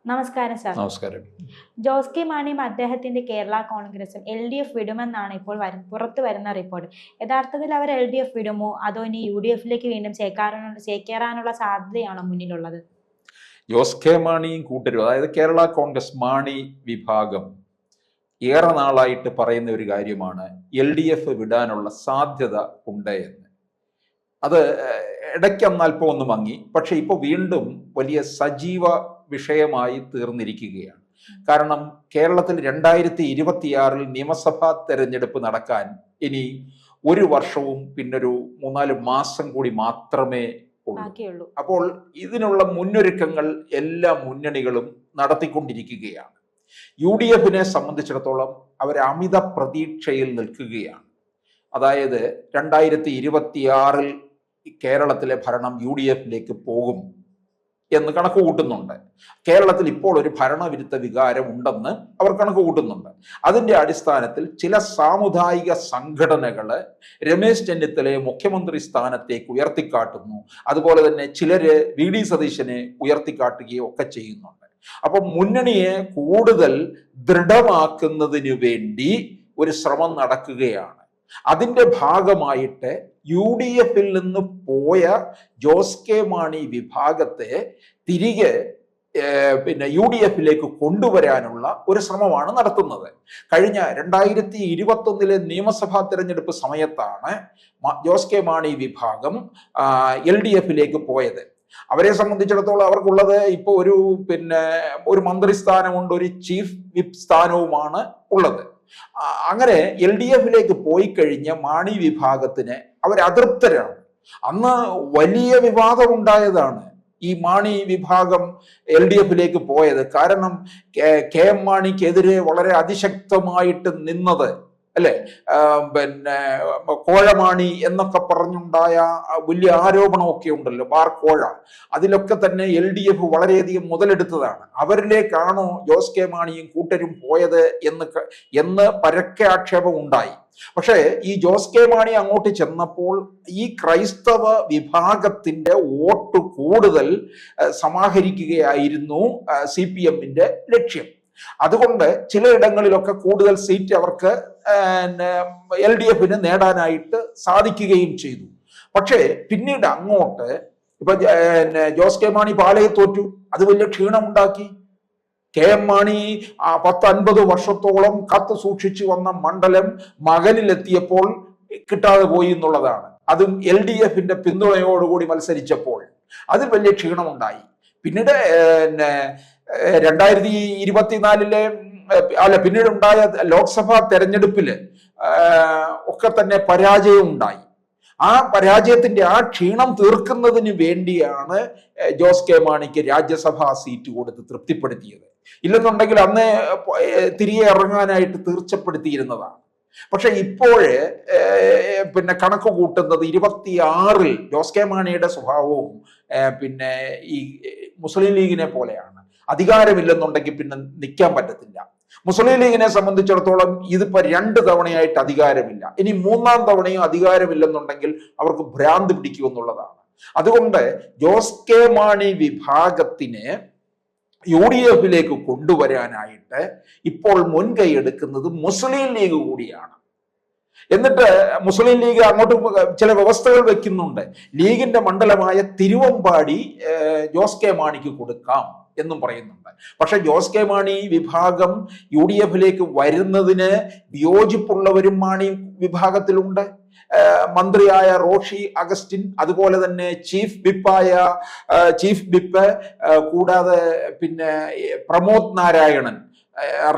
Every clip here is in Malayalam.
നമസ്കാരം സാർ. നമസ്കാരം. ജോസ് കെ മാണിയും അദ്ദേഹത്തിന്റെ കേരള കോൺഗ്രസും LDF വിടുമെന്നാണ് ഇപ്പോൾ പുറത്തു വരുന്ന റിപ്പോർട്ട്. യഥാർത്ഥത്തിൽ അവർ LDF വിടുമോ അതോ ഇനി UDF-ലേക്ക് വീണ്ടും ചേക്കേറാനുള്ള സാധ്യതയാണോ മുന്നിലുള്ളത്? ജോസ് കെ മാണിയും കൂട്ടരും, അതായത് കേരള കോൺഗ്രസ് മാണി വിഭാഗം ഏറെ നാളായിട്ട് പറയുന്ന ഒരു കാര്യമാണ് LDF വിടാനുള്ള സാധ്യത ഉണ്ട് എന്ന്. അത് ഇടയ്ക്ക് അല്പം ഒന്ന് മങ്ങി, പക്ഷെ ഇപ്പോൾ വീണ്ടും വലിയ സജീവ വിഷയമായി തീർന്നിരിക്കുകയാണ്. കാരണം കേരളത്തിൽ 2026 നിയമസഭാ തെരഞ്ഞെടുപ്പ് നടക്കാൻ ഇനി ഒരു വർഷവും പിന്നൊരു 3-4 മാസം കൂടി മാത്രമേ ഉള്ളൂ. അപ്പോൾ ഇതിനുള്ള മുന്നൊരുക്കങ്ങൾ എല്ലാ മുന്നണികളും നടത്തിക്കൊണ്ടിരിക്കുകയാണ്. UDF-നെ സംബന്ധിച്ചിടത്തോളം അവർ അമിത പ്രതീക്ഷയിൽ നിൽക്കുകയാണ്. അതായത് 2026 കേരളത്തിലെ ഭരണം UDF-ലേക്ക് പോകും എന്ന് കണക്ക് കൂട്ടുന്നുണ്ട്. കേരളത്തിൽ ഇപ്പോൾ ഒരു ഭരണവിരുദ്ധ വികാരം ഉണ്ടെന്ന് അവർ കണക്ക് കൂട്ടുന്നുണ്ട്. അതിന്റെ അടിസ്ഥാനത്തിൽ ചില സാമുദായിക സംഘടനകള് രമേശ് ചെന്നിത്തലയെ മുഖ്യമന്ത്രി സ്ഥാനത്തേക്ക് ഉയർത്തിക്കാട്ടുന്നു. അതുപോലെ തന്നെ ചിലര് VD സതീശനെ ഉയർത്തിക്കാട്ടുകയും ഒക്കെ ചെയ്യുന്നുണ്ട്. അപ്പൊ മുന്നണിയെ കൂടുതൽ ദൃഢമാക്കുന്നതിന് വേണ്ടി ഒരു ശ്രമം നടക്കുകയാണ്. അതിന്റെ ഭാഗമായിട്ട് UDF-ൽ നിന്ന് പോയ ജോസ് കെ മാണി വിഭാഗത്തെ തിരികെ UDF-ലേക്ക് കൊണ്ടുവരാനുള്ള ഒരു ശ്രമമാണ് നടത്തുന്നത്. കഴിഞ്ഞ 2021 നിയമസഭാ തെരഞ്ഞെടുപ്പ് സമയത്താണ് ജോസ് കെ മാണി വിഭാഗം LDF-ലേക്ക് പോയത്. അവരെ സംബന്ധിച്ചിടത്തോളം അവർക്കുള്ളത് ഇപ്പോൾ ഒരു മന്ത്രിസ്ഥാനമുണ്ട്, ഒരു ചീഫ് വിപ്പ് സ്ഥാനവുമാണ് ഉള്ളത്. അങ്ങനെ LDF-ലേക്ക് പോയി കഴിഞ്ഞ മാണി വിഭാഗത്തിന് അവർ അതൃപ്തരാണ്. അന്ന് വലിയ വിവാദം ഉണ്ടായതാണ് ഈ മാണി വിഭാഗം LDF-ലേക്ക് പോയത്. കാരണം KM മാണിക്കെതിരെ വളരെ അതിശക്തമായിട്ട് നിന്നത്, അല്ലെ, കോഴമാണി എന്നൊക്കെ പറഞ്ഞുണ്ടായ വലിയ ആരോപണമൊക്കെ ഉണ്ടല്ലോ, ബാർ കോഴ, അതിലൊക്കെ തന്നെ LDF വളരെയധികം മുതലെടുത്തതാണ്. അവരിലേക്കാണോ ജോസ് കെ മാണിയും കൂട്ടരും പോയത് എന്ന് പരക്കെ ആക്ഷേപം ഉണ്ടായി. പക്ഷേ ഈ ജോസ് കെ മാണി അങ്ങോട്ട് ചെന്നപ്പോൾ ഈ ക്രൈസ്തവ വിഭാഗത്തിന്റെ വോട്ട് കൂടുതൽ സമാഹരിക്കുകയായിരുന്നു CPM-ന്റെ ലക്ഷ്യം. അതുകൊണ്ട് ചിലയിടങ്ങളിലൊക്കെ കൂടുതൽ സീറ്റ് അവർക്ക് LDF-ന് നേടാനായിട്ട് സാധിക്കുകയും ചെയ്തു. പക്ഷേ പിന്നീട് അങ്ങോട്ട് ഇപ്പൊ ജോസ് കെ മാണി പാലയെ തോറ്റു, അത് വലിയ ക്ഷീണമുണ്ടാക്കി. KM മാണി 10-50 വർഷത്തോളം കാത്തു സൂക്ഷിച്ചു വന്ന മണ്ഡലം മകനിലെത്തിയപ്പോൾ കിട്ടാതെ പോയി എന്നുള്ളതാണ്. അതും LDF-ന്റെ പിന്തുണയോടുകൂടി മത്സരിച്ചപ്പോൾ അതിൽ വലിയ ക്ഷീണമുണ്ടായി. പിന്നീട് 2024 പിന്നീടുണ്ടായ ലോക്സഭാ തെരഞ്ഞെടുപ്പില് ഒക്കെ തന്നെ പരാജയം ഉണ്ടായി. ആ പരാജയത്തിന്റെ ആ ക്ഷീണം തീർക്കുന്നതിന് വേണ്ടിയാണ് ജോസ് കെ മാണിക്ക് രാജ്യസഭാ സീറ്റ് കൊടുത്ത് തൃപ്തിപ്പെടുത്തിയത്. ഇല്ലെന്നുണ്ടെങ്കിൽ അന്ന് തിരികെ ഇറങ്ങാനായിട്ട് തീർച്ചപ്പെടുത്തിയിരുന്നതാണ്. പക്ഷെ ഇപ്പോഴ് കണക്ക് കൂട്ടുന്നത് 26 ജോസ് കെ മാണിയുടെ സ്വഭാവവും ഈ മുസ്ലിം ലീഗിനെ പോലെയാണ്. അധികാരമില്ലെന്നുണ്ടെങ്കിൽ പിന്നെ നിൽക്കാൻ പറ്റത്തില്ല. മുസ്ലിം ലീഗിനെ സംബന്ധിച്ചിടത്തോളം ഇതിപ്പോ 2 തവണയായിട്ട് അധികാരമില്ല, ഇനി 3-ാം തവണയും അധികാരമില്ലെന്നുണ്ടെങ്കിൽ അവർക്ക് ഭ്രാന്ത് പിടിക്കുമെന്നുള്ളതാണ്. അതുകൊണ്ട് ജോസ് കെ മാണി വിഭാഗത്തിന് UDF-ലേക്ക് കൊണ്ടുവരാനായിട്ട് ഇപ്പോൾ മുൻകൈ എടുക്കുന്നത് മുസ്ലിം ലീഗ് കൂടിയാണ്. എന്നിട്ട് മുസ്ലിം ലീഗ് അങ്ങോട്ട് ചില വ്യവസ്ഥകൾ വെക്കുന്നുണ്ട്. ലീഗിന്റെ മണ്ഡലമായ തിരുവമ്പാടി ജോസ് കെ മാണിക്ക് കൊടുക്കാം എന്നും പറയുന്നുണ്ട്. പക്ഷെ ജോസ് കെ മാണി വിഭാഗം UDF-ലേക്ക് വരുന്നതിന് വിയോജിപ്പുള്ളവരും മാണി വിഭാഗത്തിലുണ്ട്. മന്ത്രിയായ റോഷി അഗസ്റ്റിൻ, അതുപോലെ തന്നെ ചീഫ് വിപ്പ്, കൂടാതെ പ്രമോദ് നാരായണൻ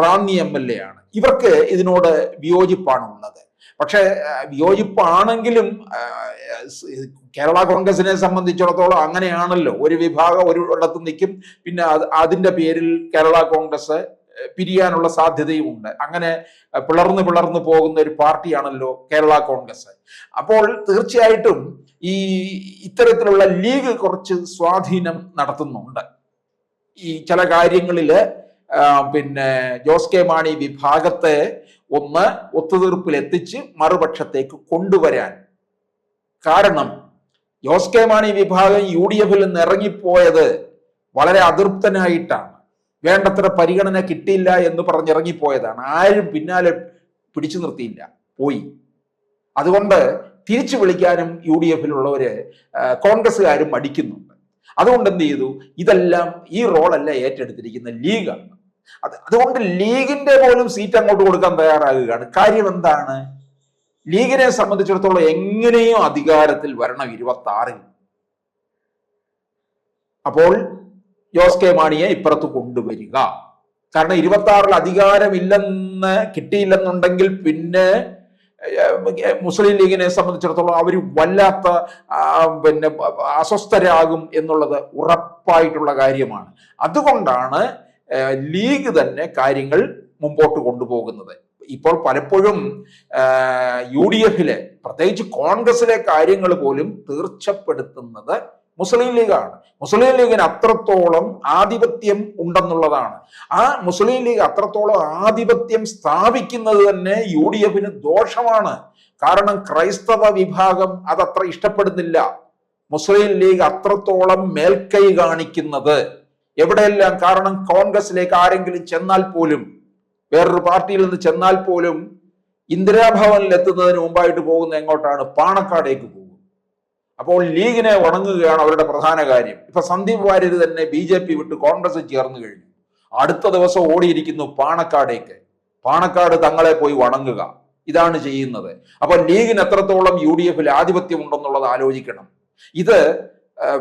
റാന്നി MLA ആണ്. ഇവർക്ക് ഇതിനോട് വിയോജിപ്പാണുള്ളത്. പക്ഷെ വിയോജിപ്പാണെങ്കിലും കേരള കോൺഗ്രസിനെ സംബന്ധിച്ചിടത്തോളം അങ്ങനെയാണല്ലോ, ഒരു വിഭാഗം ഒരിടത്ത് നിൽക്കും, പിന്നെ അതിന്റെ പേരിൽ കേരള കോൺഗ്രസ് പിരിയാനുള്ള സാധ്യതയുമുണ്ട്. അങ്ങനെ പിളർന്നു പോകുന്ന ഒരു പാർട്ടിയാണല്ലോ കേരള കോൺഗ്രസ്. അപ്പോൾ തീർച്ചയായിട്ടും ഇത്തരത്തിലുള്ള ലീഗ് കുറച്ച് സ്വാധീനം നടത്തുന്നുണ്ട്. ഈ ചില കാര്യങ്ങളില് ജോസ് കെ മാണി വിഭാഗത്തെ ഒന്ന് ഒത്തുതീർപ്പിലെത്തിച്ച് മറുപക്ഷത്തേക്ക് കൊണ്ടുവരാൻ. കാരണം ജോസ് കെ മാണി വിഭാഗം UDF-ൽ നിന്ന് ഇറങ്ങിപ്പോയത് വളരെ അതൃപ്തനായിട്ടാണ്. വേണ്ടത്ര പരിഗണന കിട്ടിയില്ല എന്ന് പറഞ്ഞിറങ്ങിപ്പോയതാണ്. ആരും പിന്നാലെ പിടിച്ചു നിർത്തിയില്ല, പോയി. അതുകൊണ്ട് തിരിച്ചു വിളിക്കാനും UDF-ലുള്ളവര് കോൺഗ്രസ്സുകാരും മടിക്കുന്നുണ്ട്. അതുകൊണ്ട് എന്ത് ചെയ്തു, ഇതെല്ലാം ഈ റോളല്ല ഏറ്റെടുത്തിരിക്കുന്ന ലീഗാണ്. അതുകൊണ്ട് ലീഗിന്റെ പോലും സീറ്റ് അങ്ങോട്ട് കൊടുക്കാൻ തയ്യാറാകുകയാണ്. കാര്യം എന്താണ്? ലീഗിനെ സംബന്ധിച്ചിടത്തോളം എങ്ങനെയും അധികാരത്തിൽ വരണം 26-ൽ. അപ്പോൾ ജോസ് കെ മാണിയെ ഇപ്പുറത്ത് കൊണ്ടുവരിക. കാരണം 26-ൽ അധികാരമില്ലെന്ന് കിട്ടിയില്ലെന്നുണ്ടെങ്കിൽ പിന്നെ മുസ്ലിം ലീഗിനെ സംബന്ധിച്ചിടത്തോളം അവർ വല്ലാത്ത പിന്നെ അസ്വസ്ഥരാകും എന്നുള്ളത് ഉറപ്പായിട്ടുള്ള കാര്യമാണ്. അതുകൊണ്ടാണ് ലീഗ് തന്നെ കാര്യങ്ങൾ മുമ്പോട്ട് കൊണ്ടുപോകുന്നത്. ഇപ്പോൾ പലപ്പോഴും UDF-ലെ പ്രത്യേകിച്ച് കോൺഗ്രസിലെ കാര്യങ്ങൾ പോലും തീർച്ചപ്പെടുത്തുന്നത് മുസ്ലിം ലീഗാണ്. മുസ്ലിം ലീഗിന് അത്രത്തോളം ആധിപത്യം ഉണ്ടെന്നുള്ളതാണ്. ആ മുസ്ലിം ലീഗ് അത്രത്തോളം ആധിപത്യം സ്ഥാപിക്കുന്നത് തന്നെ UDF-ന് ദോഷമാണ്. കാരണം ക്രൈസ്തവ വിഭാഗം അതത്ര ഇഷ്ടപ്പെടുന്നില്ല. മുസ്ലിം ലീഗ് അത്രത്തോളം മേൽക്കൈ കാണിക്കുന്നത് എവിടെയെല്ലാം. കാരണം കോൺഗ്രസിലേക്ക് ആരെങ്കിലും ചെന്നാൽ പോലും, വേറൊരു പാർട്ടിയിൽ നിന്ന് ചെന്നാൽ പോലും ഇന്ദിരാഭവനിൽ എത്തുന്നതിന് മുമ്പായിട്ട് പോകുന്ന എങ്ങോട്ടാണ്? പാണക്കാടേക്ക് പോകും. അപ്പോൾ ലീഗിനെ വണങ്ങുകയാണ് അവരുടെ പ്രധാന കാര്യം. ഇപ്പൊ സന്ദീപ് വാര്യർ തന്നെ BJP വിട്ട് കോൺഗ്രസ് ചേർന്ന് കഴിഞ്ഞു. അടുത്ത ദിവസം ഓടിയിരിക്കുന്നു പാണക്കാടേക്ക്. പാണക്കാട് തങ്ങളെ പോയി വണങ്ങുക, ഇതാണ് ചെയ്യുന്നത്. അപ്പൊ ലീഗിന് എത്രത്തോളം UDF-ൽ ആധിപത്യം ഉണ്ടെന്നുള്ളത് ആലോചിക്കണം. ഇത്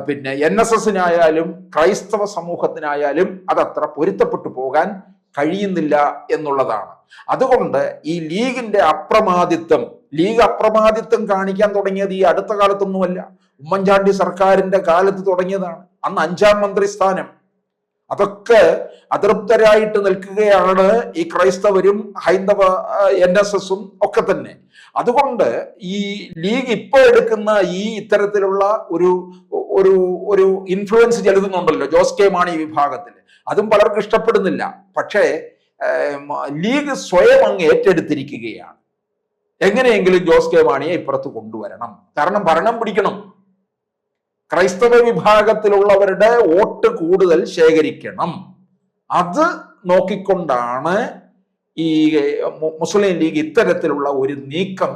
പിന്നെ NSS-നായാലും ക്രൈസ്തവ സമൂഹത്തിനായാലും അതത്ര പൊരുത്തപ്പെട്ടു പോകാൻ കഴിയുന്നില്ല എന്നുള്ളതാണ്. അതുകൊണ്ട് ഈ ലീഗിന്റെ ലീഗ് അപ്രമാദിത്വം കാണിക്കാൻ തുടങ്ങിയത് ഈ അടുത്ത കാലത്തൊന്നുമല്ല, ഉമ്മൻചാണ്ടി സർക്കാരിന്റെ കാലത്ത് തുടങ്ങിയതാണ്. അന്ന് 5-ാം മന്ത്രിസ്ഥാനം. അതൊക്കെ അതൃപ്തരായിട്ട് നിൽക്കുകയാണ് ഈ ക്രൈസ്തവരും ഹൈന്ദവ NSS-ഉം ഒക്കെ തന്നെ. അതുകൊണ്ട് ഈ ലീഗ് ഇപ്പോൾ എടുക്കുന്ന ഈ ഇത്തരത്തിലുള്ള ഒരു ഒരു ഒരു ഇൻഫ്ലുവൻസ് ചെലുത്തുന്നുണ്ടല്ലോ ജോസ് കെ മാണി വിഭാഗത്തിൽ, അതും പലർക്കും ഇഷ്ടപ്പെടുന്നില്ല. പക്ഷേ ലീഗ് സ്വയം അങ്ങ് ഏറ്റെടുത്തിരിക്കുകയാണ്. എങ്ങനെയെങ്കിലും ജോസ് കെ മാണിയെ ഇപ്പുറത്ത് കൊണ്ടുവരണം. കാരണം ഭരണം പിടിക്കണം. ക്രൈസ്തവ വിഭാഗത്തിലുള്ളവരുടെ വോട്ട് കൂടുതൽ ശേഖരിക്കണം. അത് നോക്കിക്കൊണ്ടാണ് ഈ മുസ്ലിം ലീഗ് ഇത്തരത്തിലുള്ള ഒരു നീക്കം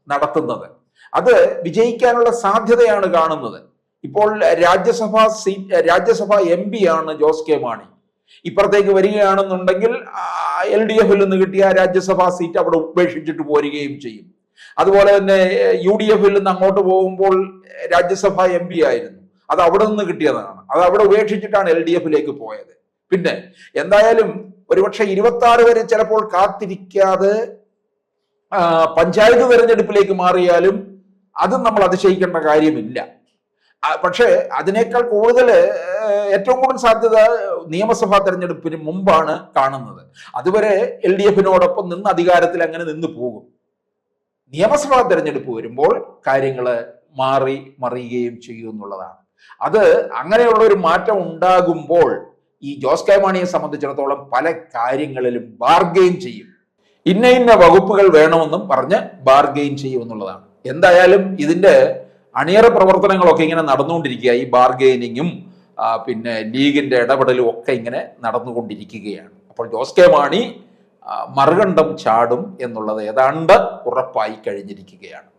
നടത്തുന്നത്. അത് വിജയിക്കാനുള്ള സാധ്യതയാണ് കാണുന്നത്. ഇപ്പോൾ രാജ്യസഭ MP ആണ് ജോസ് കെ മാണി. ഇപ്പുറത്തേക്ക് വരികയാണെന്നുണ്ടെങ്കിൽ LDF-ൽ നിന്ന് കിട്ടിയ രാജ്യസഭാ സീറ്റ് അവിടെ ഉപേക്ഷിച്ചിട്ട് പോരുകയും ചെയ്യും. അതുപോലെ തന്നെ UDF-ൽ നിന്ന് അങ്ങോട്ട് പോകുമ്പോൾ രാജ്യസഭ MP ആയിരുന്നു, അത് അവിടെ നിന്ന് കിട്ടിയതാണ്. അത് അവിടെ ഉപേക്ഷിച്ചിട്ടാണ് LDF-ലേക്ക് പോയത്. പിന്നെ എന്തായാലും ഒരുപക്ഷെ 26 വരെ ചിലപ്പോൾ കാത്തിരിക്കാതെ പഞ്ചായത്ത് തെരഞ്ഞെടുപ്പിലേക്ക് മാറിയാലും അതും നമ്മൾ അതിശയിക്കേണ്ട കാര്യമില്ല. പക്ഷേ അതിനേക്കാൾ കൂടുതൽ ഏറ്റവും കൂടുതൽ സാധ്യത നിയമസഭാ തെരഞ്ഞെടുപ്പിന് മുമ്പാണ് കാണുന്നത്. അതുവരെ LDF-നോടൊപ്പം നിന്ന് അധികാരത്തിൽ അങ്ങനെ നിന്ന് പോകും. നിയമസഭാ തെരഞ്ഞെടുപ്പ് വരുമ്പോൾ കാര്യങ്ങൾ മറിയുകയും ചെയ്യും എന്നുള്ളതാണ്. അത് അങ്ങനെയുള്ള ഒരു മാറ്റം ഉണ്ടാകുമ്പോൾ ഈ ജോസ് കെ മാണിയെ സംബന്ധിച്ചിടത്തോളം പല കാര്യങ്ങളിലും ബാർഗെയിൻ ചെയ്യും. ഇന്ന വകുപ്പുകൾ വേണമെന്നും പറഞ്ഞ് ബാർഗെയിൻ ചെയ്യും എന്നുള്ളതാണ്. എന്തായാലും ഇതിന്റെ അണിയറ പ്രവർത്തനങ്ങളൊക്കെ ഇങ്ങനെ നടന്നുകൊണ്ടിരിക്കുക. ഈ ബാർഗെയിനിങ്ങും പിന്നെ ലീഗിന്റെ ഇടപെടലും ഒക്കെ ഇങ്ങനെ നടന്നുകൊണ്ടിരിക്കുകയാണ്. അപ്പോൾ ജോസ് കെ മാണി മറുകണ്ഠം ചാടും എന്നുള്ളത് ഏതാണ്ട് ഉറപ്പായി കഴിഞ്ഞിരിക്കുകയാണ്.